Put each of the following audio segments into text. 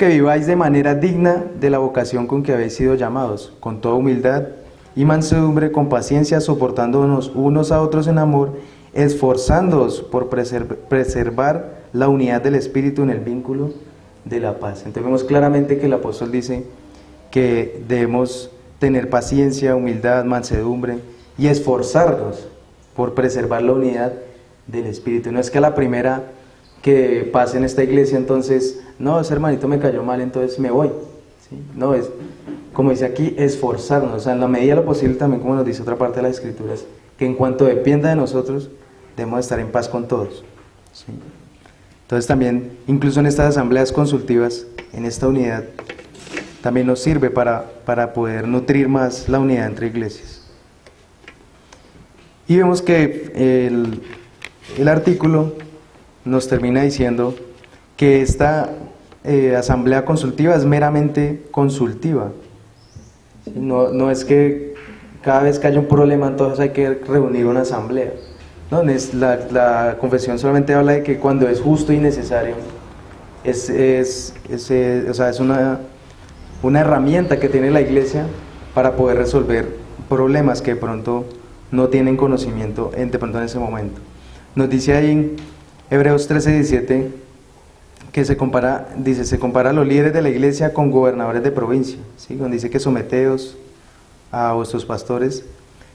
que viváis de manera digna de la vocación con que habéis sido llamados, con toda humildad y mansedumbre, con paciencia, soportándonos unos a otros en amor, esforzándoos por preservar la unidad del Espíritu en el vínculo de la paz. Entonces vemos claramente que el apóstol dice que debemos tener paciencia, humildad, mansedumbre y esforzarnos por preservar la unidad del Espíritu. No es que a la primera que pase en esta iglesia, entonces, no, ese hermanito me cayó mal, entonces me voy. ¿Sí? No, es, como dice aquí, esforzarnos, o sea, en la medida de lo posible, también como nos dice otra parte de las Escrituras, que en cuanto dependa de nosotros, debemos estar en paz con todos. ¿Sí? Entonces también, incluso en estas asambleas consultivas, en esta unidad, también nos sirve para poder nutrir más la unidad entre iglesias. Y vemos que el artículo nos termina diciendo que esta asamblea consultiva es meramente consultiva. No es que cada vez que haya un problema entonces hay que reunir una asamblea. No, la confesión solamente habla de que cuando es justo y necesario, o sea, es una herramienta que tiene la iglesia para poder resolver problemas que de pronto no tienen conocimiento de pronto en ese momento. Nos dice ahí en Hebreos 13:17 que se compara a los líderes de la iglesia con gobernadores de provincia, ¿sí? Donde dice que someteos a vuestros pastores.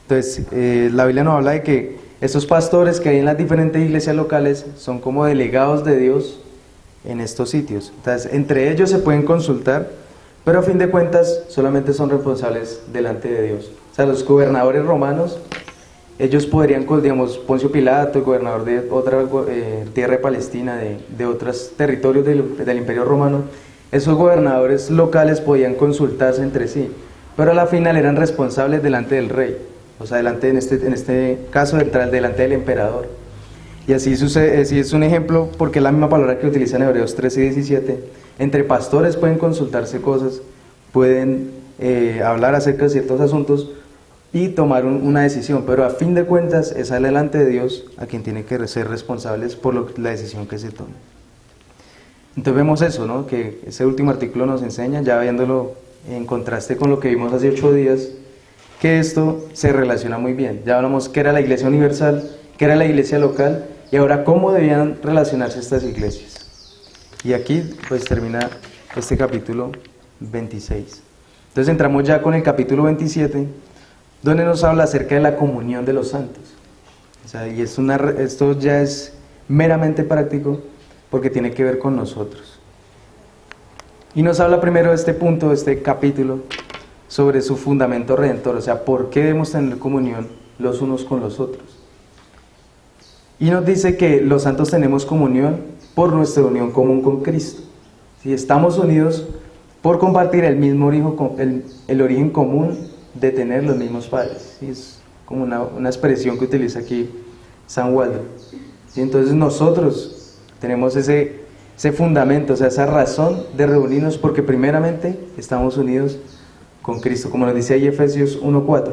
Entonces, la Biblia nos habla de que estos pastores que hay en las diferentes iglesias locales son como delegados de Dios en estos sitios. Entonces, entre ellos se pueden consultar, pero a fin de cuentas solamente son responsables delante de Dios. O sea, los gobernadores romanos, ellos podrían, digamos, Poncio Pilato, el gobernador de otra tierra de Palestina, de otros territorios del Imperio Romano, esos gobernadores locales podían consultarse entre sí, pero a la final eran responsables delante del rey, o sea, en este caso delante del emperador. Y así sucede, así es un ejemplo, porque es la misma palabra que utilizan en Hebreos 13 y 17. Entre pastores pueden consultarse cosas, pueden hablar acerca de ciertos asuntos y tomar una decisión, pero a fin de cuentas es delante de Dios a quien tiene que ser responsables por la decisión que se tome. Entonces vemos eso, ¿no? Que ese último artículo nos enseña, ya viéndolo en contraste con lo que vimos hace 8 días, que esto se relaciona muy bien. Ya hablamos que era la iglesia universal, que era la iglesia local, y ahora cómo debían relacionarse estas iglesias. Y aquí pues termina este capítulo 26. Entonces entramos ya con el capítulo 27, donde nos habla acerca de la comunión de los santos. O sea, y esto ya es meramente práctico porque tiene que ver con nosotros. Y nos habla primero de este punto, de este capítulo, sobre su fundamento redentor, o sea, por qué debemos tener comunión los unos con los otros. Y nos dice que los santos tenemos comunión por nuestra unión común con Cristo. Si estamos unidos por compartir el mismo origen, el origen común de tener los mismos padres. ¿Sí? Es como una expresión que utiliza aquí San Waldo. ¿Sí? Entonces nosotros tenemos ese fundamento, o sea, esa razón de reunirnos porque primeramente estamos unidos con Cristo, como nos dice ahí Efesios 1:4.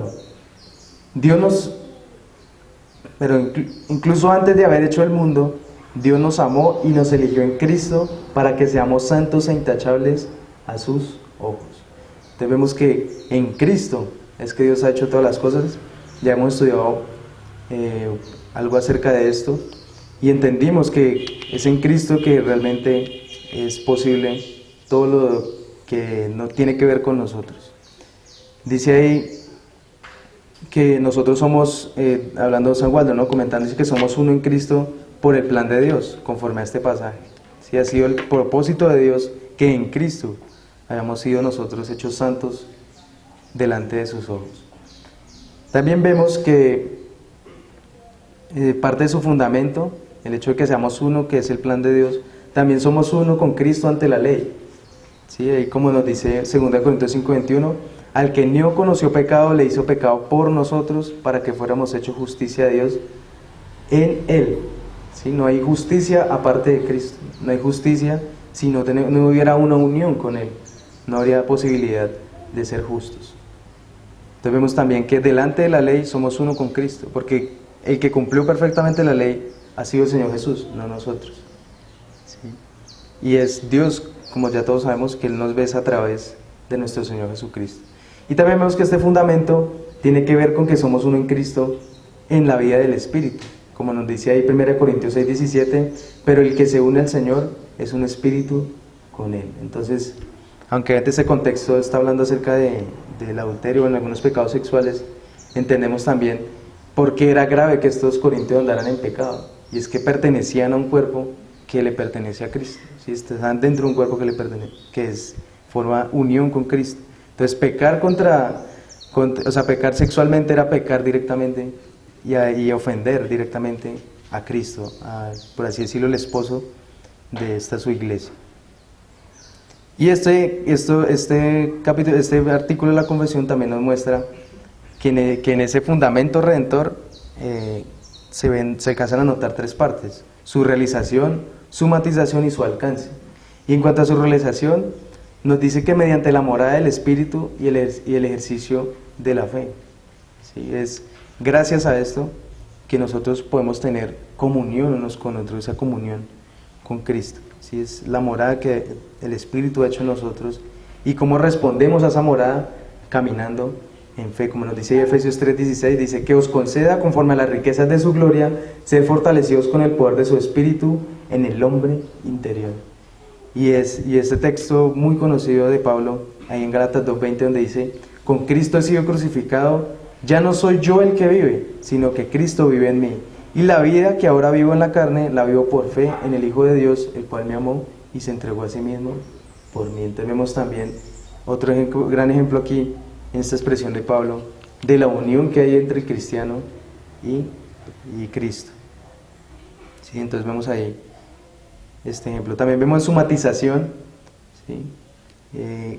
Pero incluso antes de haber hecho el mundo, Dios nos amó y nos eligió en Cristo para que seamos santos e intachables a sus ojos. Entonces vemos que en Cristo es que Dios ha hecho todas las cosas. Ya hemos estudiado algo acerca de esto y entendimos que es en Cristo que realmente es posible todo lo que no tiene que ver con nosotros. Dice ahí que nosotros somos, hablando de San Waldo, ¿no? Comentando, dice que somos uno en Cristo por el plan de Dios, conforme a este pasaje. Sí, ha sido el propósito de Dios que en Cristo hayamos sido nosotros hechos santos delante de sus ojos. También vemos que parte de su fundamento, el hecho de que seamos uno, que es el plan de Dios, también somos uno con Cristo ante la ley. ¿Sí? Ahí como nos dice 2 Corintios 5:21, al que no conoció pecado, le hizo pecado por nosotros, para que fuéramos hechos justicia de Dios en Él. ¿Sí? No hay justicia aparte de Cristo, no hay justicia si no hubiera una unión con Él, no habría posibilidad de ser justos. Entonces vemos también que delante de la ley somos uno con Cristo, porque el que cumplió perfectamente la ley ha sido el Señor Jesús, no nosotros. ¿Sí? Y es Dios como ya todos sabemos, que Él nos ve a través de nuestro Señor Jesucristo. Y también vemos que este fundamento tiene que ver con que somos uno en Cristo en la vida del Espíritu, como nos dice ahí 1 Corintios 6:17, pero el que se une al Señor es un espíritu con Él. Entonces, aunque en ese contexto está hablando acerca del adulterio o en algunos pecados sexuales, entendemos también por qué era grave que estos corintios andaran en pecado, y es que pertenecían a un cuerpo que le pertenece a Cristo, ¿sí? Están dentro de un cuerpo que le pertenece, que forma unión con Cristo. Entonces, pecar pecar sexualmente era pecar directamente y ofender directamente a Cristo, por así decirlo, el esposo de esta su iglesia. Y este artículo de la Confesión también nos muestra que en ese fundamento redentor se alcanzan a notar tres partes: su realización, su matización y su alcance. Y en cuanto a su realización, nos dice que mediante la morada del Espíritu y el ejercicio de la fe. ¿Sí? Es gracias a esto que nosotros podemos tener comunión unos con otros, esa comunión con Cristo. ¿Sí? Es la morada que el Espíritu ha hecho en nosotros, y cómo respondemos a esa morada caminando en fe, como nos dice Efesios 3:16, dice que os conceda conforme a las riquezas de su gloria ser fortalecidos con el poder de su Espíritu en el hombre interior. Y este texto muy conocido de Pablo, ahí en Gálatas 2:20, donde dice: con Cristo he sido crucificado, ya no soy yo el que vive, sino que Cristo vive en mí. Y la vida que ahora vivo en la carne, la vivo por fe en el Hijo de Dios, el cual me amó y se entregó a sí mismo por mí. Entonces vemos también otro gran ejemplo aquí, en esta expresión de Pablo, de la unión que hay entre el cristiano y Cristo. ¿Sí? Entonces vemos ahí este ejemplo. También vemos su matización, ¿sí?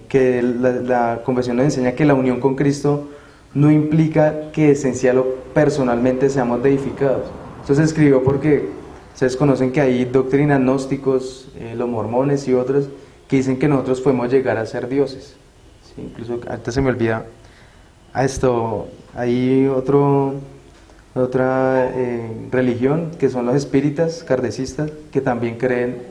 Que la Confesión nos enseña que la unión con Cristo no implica que esencial o personalmente seamos deificados. Esto se escribió porque ustedes conocen que hay doctrinas gnósticos, los mormones y otros, que dicen que nosotros podemos llegar a ser dioses. ¿Sí? Incluso, ahorita se me olvida esto, hay otra religión que son los espíritas kardecistas, que también creen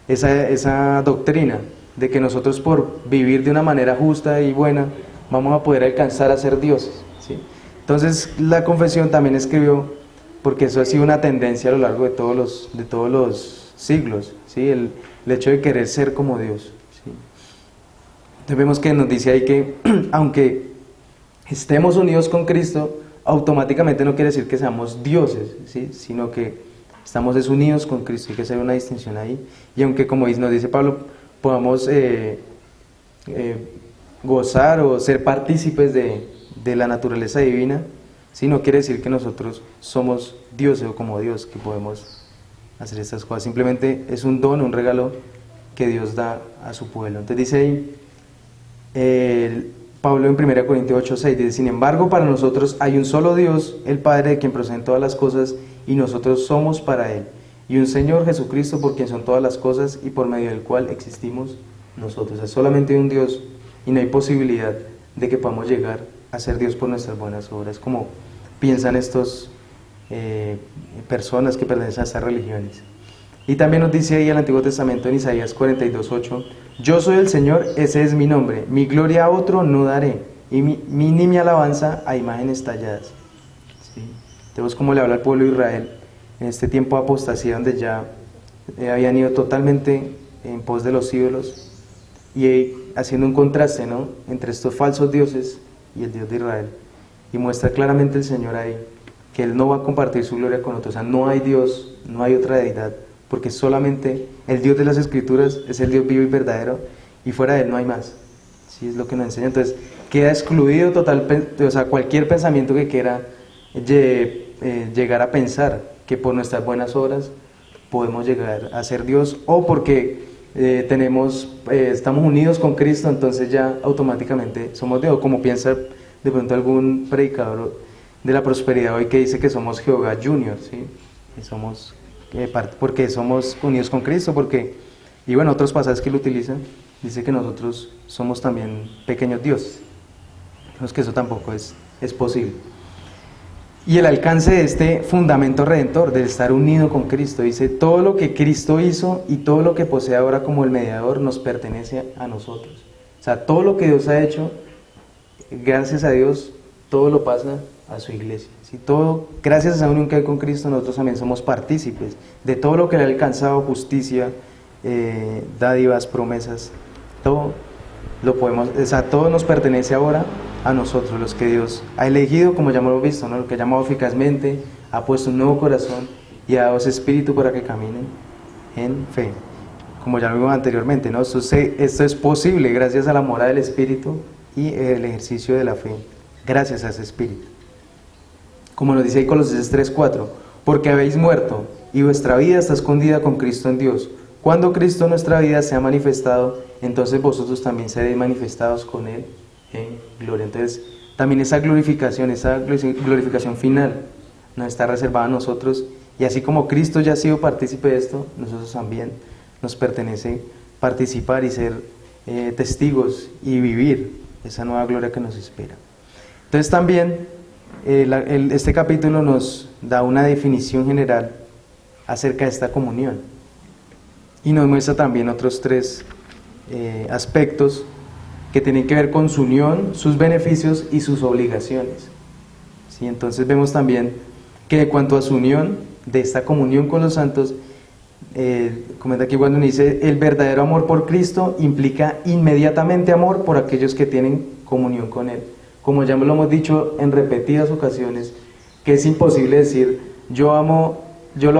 esa doctrina de que nosotros, por vivir de una manera justa y buena, vamos a poder alcanzar a ser dioses. ¿Sí? Entonces la Confesión también escribió, porque eso ha sido una tendencia a lo largo de todos los siglos, ¿sí? El hecho de querer ser como Dios. ¿Sí? Entonces vemos que nos dice ahí que aunque estemos unidos con Cristo, automáticamente no quiere decir que seamos dioses, ¿sí? Sino que estamos desunidos con Cristo. Hay que hacer una distinción ahí. Y aunque, como nos dice Pablo, podamos gozar o ser partícipes de la naturaleza divina, ¿sí? No quiere decir que nosotros somos dioses o como Dios, que podemos hacer estas cosas. Simplemente es un don, un regalo que Dios da a su pueblo. Entonces dice ahí Pablo en 1 Corintios 8:6, dice: sin embargo, para nosotros hay un solo Dios, el Padre, de quien proceden todas las cosas, y nosotros somos para Él, y un Señor Jesucristo, por quien son todas las cosas y por medio del cual existimos nosotros. Es solamente un Dios, y no hay posibilidad de que podamos llegar a ser Dios por nuestras buenas obras, como piensan estos personas que pertenecen a estas religiones. Y también nos dice ahí el Antiguo Testamento en Isaías 42:8: yo soy el Señor, ese es mi nombre, mi gloria a otro no daré, y ni mi alabanza a imágenes talladas. ¿Sí? Tenemos como le habla al pueblo de Israel en este tiempo de apostasía, donde ya habían ido totalmente en pos de los ídolos, y haciendo un contraste, ¿no?, entre estos falsos dioses y el Dios de Israel. Y muestra claramente el Señor ahí que Él no va a compartir su gloria con otros. O sea, no hay Dios, no hay otra deidad, porque solamente el Dios de las Escrituras es el Dios vivo y verdadero, y fuera de Él no hay más. Sí, es lo que nos enseña. Entonces queda excluido totalmente, o sea, cualquier pensamiento que quiera llegar a pensar que por nuestras buenas obras podemos llegar a ser Dios, o porque estamos unidos con Cristo, entonces ya automáticamente somos Dios, como piensa de pronto algún predicador de la prosperidad hoy, que dice que somos Jehová Junior, ¿sí? Que somos porque somos unidos con Cristo, y bueno, otros pasajes que lo utilizan, dice que nosotros somos también pequeños dioses. Vemos que eso tampoco es posible. y el alcance de este fundamento redentor, de estar unido con Cristo. Dice, todo lo que Cristo hizo y todo lo que posee ahora como el mediador nos pertenece a nosotros. O sea, todo lo que Dios ha hecho, gracias a Dios, todo lo pasa a su iglesia. ¿Sí? Todo, gracias a esa unión que hay con Cristo, nosotros también somos partícipes de todo lo que le ha alcanzado, justicia, dádivas, promesas, todo lo podemos, o sea, todo nos pertenece ahora a nosotros, los que Dios ha elegido, como ya hemos visto, ¿no? Lo que ha llamado eficazmente, ha puesto un nuevo corazón y ha dado ese espíritu para que caminen en fe, como ya lo vimos anteriormente, ¿no? Esto es posible gracias a la mora del espíritu y el ejercicio de la fe, gracias a ese espíritu. Como nos dice ahí Colosenses 3:4, porque habéis muerto y vuestra vida está escondida con Cristo en Dios. Cuando Cristo en nuestra vida se ha manifestado, entonces vosotros también seréis manifestados con Él en gloria. Entonces, también esa glorificación final nos está reservada a nosotros, y así como Cristo ya ha sido partícipe de esto, nosotros también nos pertenece participar y ser testigos y vivir esa nueva gloria que nos espera. Entonces también este capítulo nos da una definición general acerca de esta comunión y nos muestra también otros tres aspectos que tienen que ver con su unión, sus beneficios y sus obligaciones. ¿Sí? Entonces vemos también que en cuanto a su unión, de esta comunión con los santos, comenta aquí cuando dice, el verdadero amor por Cristo implica inmediatamente amor por aquellos que tienen comunión con Él. Como ya lo hemos dicho en repetidas ocasiones, que es imposible decir, yo lo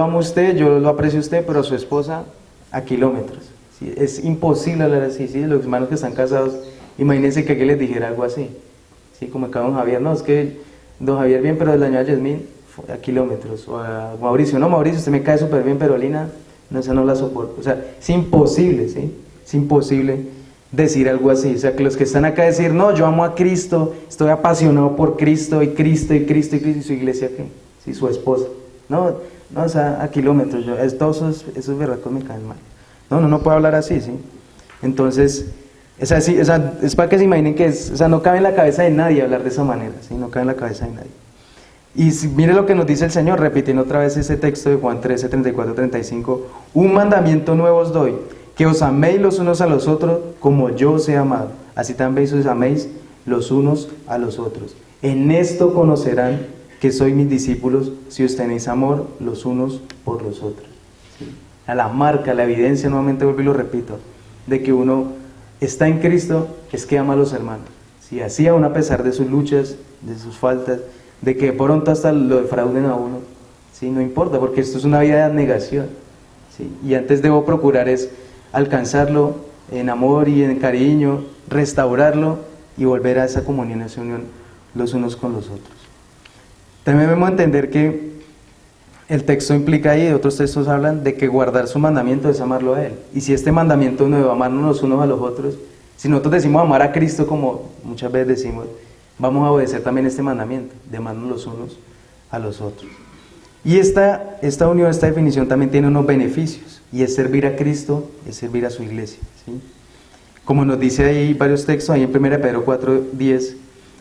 amo a usted, yo lo aprecio a usted, pero a su esposa a kilómetros. ¿Sí? Es imposible hablar así, ¿sí? Los hermanos que están casados, imagínense que aquí les dijera algo así, ¿sí? Como acá don Javier, no, es que don Javier bien, pero el daño a Yasmín a kilómetros, o a Mauricio, no, Mauricio, usted me cae súper bien, pero Lina, no, esa no la soporto. O sea, es imposible, ¿sí? Es imposible decir algo así. O sea, que los que están acá decir, no, yo amo a Cristo, estoy apasionado por Cristo, y Cristo, y Cristo, y Cristo, y su iglesia, ¿qué? Sí, su esposa. No, o sea, a kilómetros, todos esos berracos me caen mal. No puedo hablar así, ¿sí? Entonces, es para que se imaginen que no cabe en la cabeza de nadie hablar de esa manera, ¿sí? No cabe en la cabeza de nadie. Y mire lo que nos dice el Señor, repitiendo otra vez ese texto de Juan 13, 34, 35, un mandamiento nuevo os doy, que os améis los unos a los otros como yo os he amado, así también os améis los unos a los otros. En esto conocerán que sois mis discípulos, si os tenéis amor los unos por los otros. ¿Sí? A la marca, la evidencia, nuevamente vuelvo y lo repito, de que uno está en Cristo, es que ama a los hermanos. ¿Sí? Así aún a pesar de sus luchas, de sus faltas, de que pronto hasta lo defrauden a uno, ¿sí? No importa, porque esto es una vida de abnegación, ¿sí? Y antes debo procurar es alcanzarlo en amor y en cariño, restaurarlo y volver a esa comunión, a esa unión los unos con los otros. También debemos entender que el texto implica ahí, otros textos hablan de que guardar su mandamiento es amarlo a Él. Y si este mandamiento nuevo, amarnos los unos a los otros, si nosotros decimos amar a Cristo como muchas veces decimos, vamos a obedecer también este mandamiento, de amarnos los unos a los otros. Y esta unión, esta definición también tiene unos beneficios, y es servir a Cristo, es servir a su iglesia, ¿sí? Como nos dice ahí varios textos, ahí en 1 Pedro 4:10,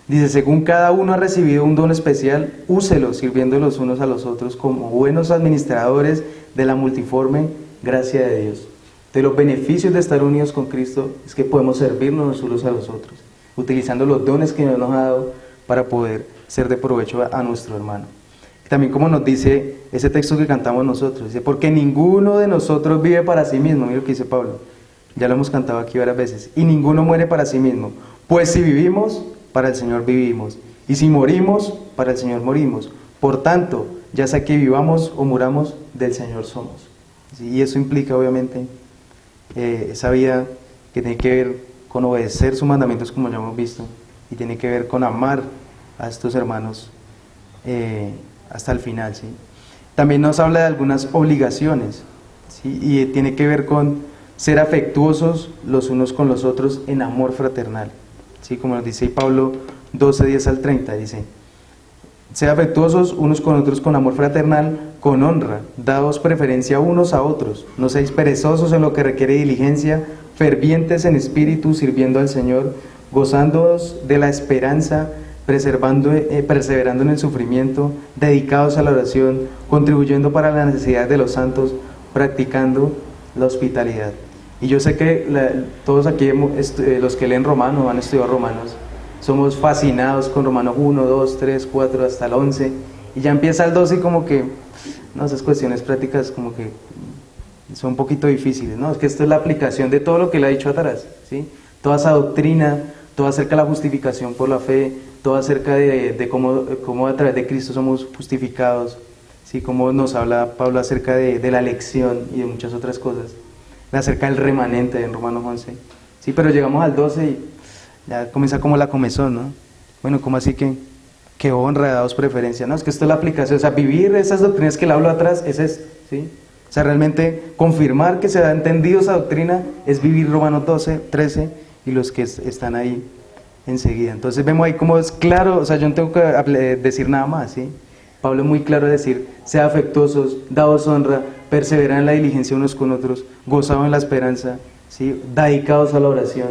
dice, según cada uno ha recibido un don especial, úselo sirviendo los unos a los otros como buenos administradores de la multiforme gracia de Dios. De los beneficios de estar unidos con Cristo es que podemos servirnos los unos a los otros, utilizando los dones que Dios nos ha dado para poder ser de provecho a nuestro hermano. También como nos dice ese texto que cantamos nosotros, dice, porque ninguno de nosotros vive para sí mismo, mira lo que dice Pablo, ya lo hemos cantado aquí varias veces, y ninguno muere para sí mismo, pues si vivimos, para el Señor vivimos, y si morimos, para el Señor morimos, por tanto, ya sea que vivamos o muramos, del Señor somos. ¿Sí? Y eso implica obviamente esa vida que tiene que ver con obedecer sus mandamientos, como ya hemos visto, y tiene que ver con amar a estos hermanos hasta el final, ¿sí? También nos habla de algunas obligaciones, ¿sí? Y tiene que ver con ser afectuosos los unos con los otros en amor fraternal, ¿sí? Como nos dice Pablo 12:10 al 30, dice, sed afectuosos unos con otros con amor fraternal, con honra, daos preferencia unos a otros, no seáis perezosos en lo que requiere diligencia, fervientes en espíritu, sirviendo al Señor, gozándoos de la esperanza, perseverando en el sufrimiento, dedicados a la oración, contribuyendo para las necesidades de los santos, practicando la hospitalidad. Y yo sé que todos aquí, los que leen Romanos, han estudiado Romanos, somos fascinados con Romanos 1, 2, 3, 4, hasta el 11, y ya empieza el 12 y como que, no, esas cuestiones prácticas como que son un poquito difíciles, ¿no? Es que esto es la aplicación de todo lo que le ha dicho atrás, ¿sí? Toda esa doctrina, todo acerca de la justificación por la fe, todo acerca de cómo a través de Cristo somos justificados, ¿sí? Cómo nos habla Pablo acerca de la elección y de muchas otras cosas, acerca del remanente en Romanos 11, ¿sí? Pero llegamos al 12 y ya comienza como la comezón, ¿no? Bueno, ¿cómo así que honra, daos preferencia? No, es que esto es la aplicación, o sea, vivir esas doctrinas que le hablo atrás es esto, ¿sí? O sea, realmente confirmar que se ha entendido esa doctrina es vivir Romanos 12, 13 y los que están ahí enseguida. Entonces vemos ahí cómo es claro, o sea, yo no tengo que decir nada más, ¿sí? Pablo es muy claro de decir, sea afectuosos, daos honra, perseveran en la diligencia unos con otros, gozados en la esperanza, ¿sí? Dedicados a la oración.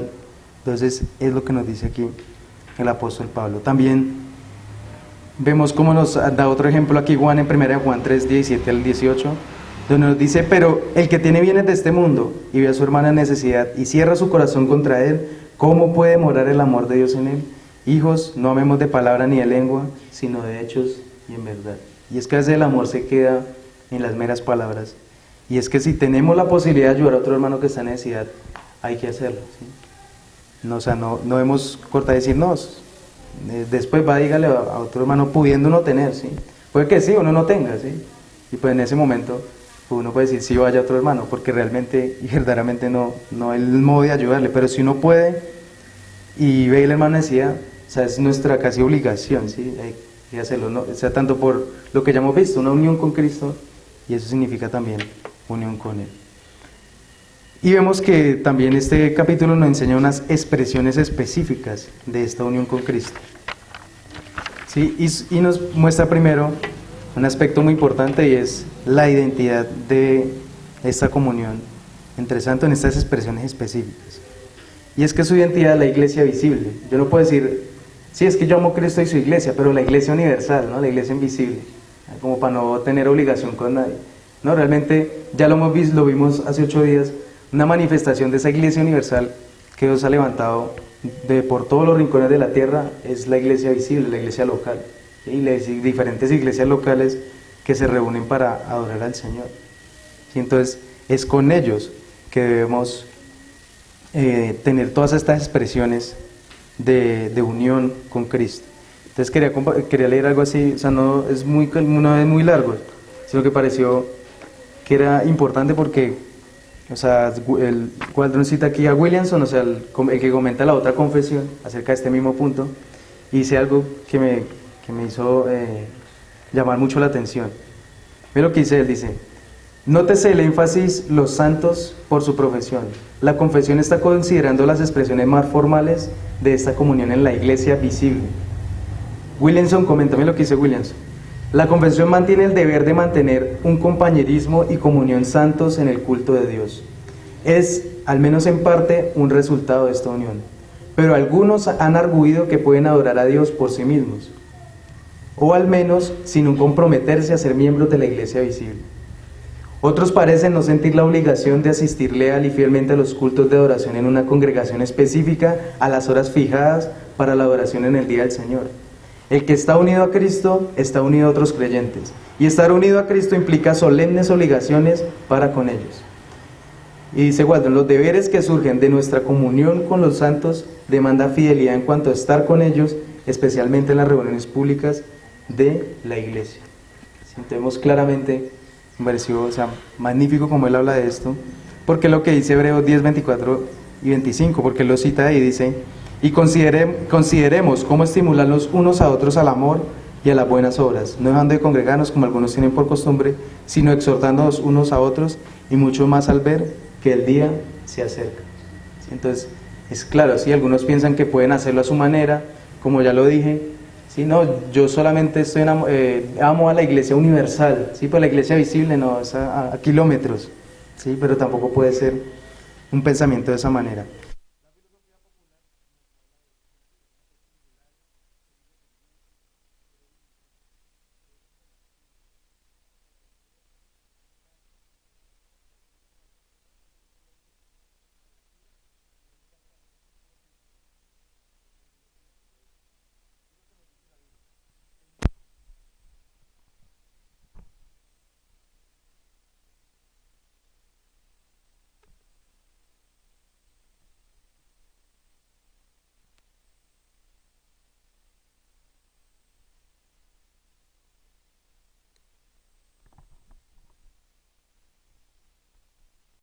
Entonces es lo que nos dice aquí el apóstol Pablo. También vemos cómo nos da otro ejemplo aquí Juan en 1 Juan 3, 17 al 18, donde nos dice, pero el que tiene bienes de este mundo y ve a su hermana en necesidad y cierra su corazón contra él, ¿cómo puede morar el amor de Dios en él? Hijos, no amemos de palabra ni de lengua, sino de hechos y en verdad. Y es que a veces el amor se queda en las meras palabras. Y es que si tenemos la posibilidad de ayudar a otro hermano que está en necesidad, hay que hacerlo, ¿sí? No, o sea, no debemos cortar y decir, no, después va, dígale a otro hermano pudiendo uno tener, ¿sí? Puede que sí, uno no tenga, ¿sí? Y pues en ese momento pues uno puede decir, sí, vaya a otro hermano, porque realmente y verdaderamente no hay el modo de ayudarle, pero si uno puede y ve el hermano en necesidad, o sea, es nuestra casi obligación, ¿sí? Hay que hacerlo, ¿no? O sea, tanto por lo que ya hemos visto, una unión con Cristo, y eso significa también unión con Él. Y vemos que también este capítulo nos enseña unas expresiones específicas de esta unión con Cristo, ¿sí? Y nos muestra primero un aspecto muy importante y es la identidad de esta comunión entre santos en estas expresiones específicas. Y es que su identidad es la iglesia visible. Yo no puedo decir, sí, es que yo amo a Cristo y su iglesia, pero la iglesia universal, ¿no? La iglesia invisible, como para no tener obligación con nadie. No, realmente ya lo hemos visto, lo vimos hace 8 días, una manifestación de esa iglesia universal que Dios ha levantado por todos los rincones de la tierra, es la iglesia visible, la iglesia local, ¿sí? Y las diferentes iglesias locales que se reúnen para adorar al Señor, ¿sí? Entonces es con ellos que debemos tener todas estas expresiones de unión con Cristo. Entonces quería leer algo así, o sea, no es muy largo, sino que pareció que era importante porque, o sea, el Waldron cita aquí a Williamson, o sea, el que comenta la otra confesión acerca de este mismo punto, y dice algo que me hizo llamar mucho la atención. Ve lo que dice él, dice, nótese el énfasis los santos por su profesión. La confesión está considerando las expresiones más formales de esta comunión en la iglesia visible. Williamson, coméntame lo que dice Williamson. La confesión mantiene el deber de mantener un compañerismo y comunión santos en el culto de Dios. Es, al menos en parte, un resultado de esta unión. Pero algunos han arguido que pueden adorar a Dios por sí mismos, o al menos sin comprometerse a ser miembros de la iglesia visible. Otros parecen no sentir la obligación de asistir leal y fielmente a los cultos de adoración en una congregación específica a las horas fijadas para la adoración en el día del Señor. El que está unido a Cristo está unido a otros creyentes, y estar unido a Cristo implica solemnes obligaciones para con ellos. Y dice Waldron, los deberes que surgen de nuestra comunión con los santos demanda fidelidad en cuanto a estar con ellos, especialmente en las reuniones públicas de la iglesia. Sintemos claramente, me pareció, o sea, magnífico como él habla de esto, porque lo que dice Hebreos 10, 24 y 25, porque él lo cita ahí, dice, y consideremos cómo estimularnos unos a otros al amor y a las buenas obras, no dejando de congregarnos como algunos tienen por costumbre, sino exhortándonos unos a otros, y mucho más al ver que el día se acerca. ¿Sí? Entonces, es claro, sí, algunos piensan que pueden hacerlo a su manera, como ya lo dije, sí, no, yo solamente amo a la iglesia universal, sí, pues la iglesia visible no, es a kilómetros, sí, pero tampoco puede ser un pensamiento de esa manera.